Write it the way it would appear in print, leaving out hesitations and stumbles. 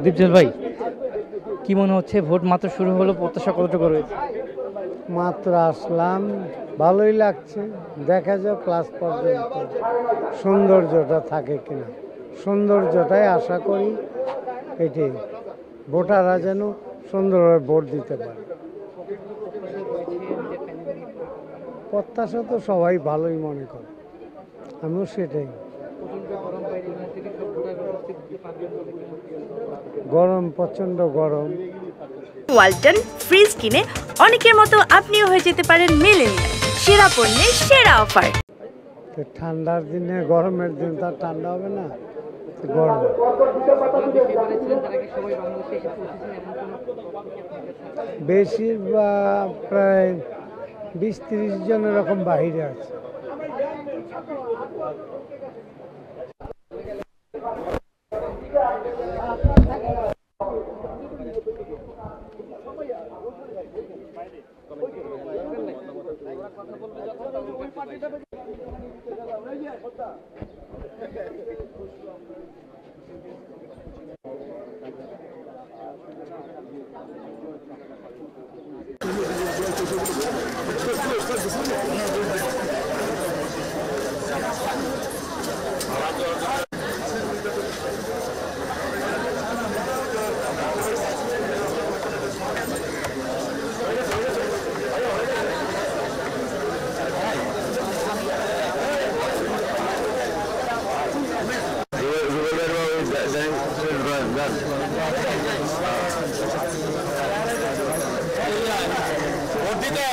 দীপজল ভাই, কি মনে হচ্ছে ভোট মাত্র শুরু হলো, প্রত্যাশা কতটুকু রয়েছে? মাত্র আসলাম, ভালোই লাগছে। দেখা যাক ক্লাস পর্যন্ত সৌন্দর্যটা থাকে কিনা। সৌন্দর্যটাই আশা করি, এটাই ভোটাররা যেন সুন্দরভাবে ভোট দিতে পারে। প্রত্যাশা তো সবাই ভালোই মনে করে, আমিও সেটাই। গরম, প্রচণ্ড গরম। ওয়ালটন ফ্রিজ কিনে অনেকের মতো আপনিও হয়ে যেতে পারেন মিলেনিয়াল সেরা পণ্যের সেরা অফার। তো ঠান্ডার দিনে, গরমের দিন তো আর ঠান্ডা হবে না, তো গরম। বেশিরভাগ প্রায় 20-30 জন এরকম বাহিরে আছে। ভোট দিতে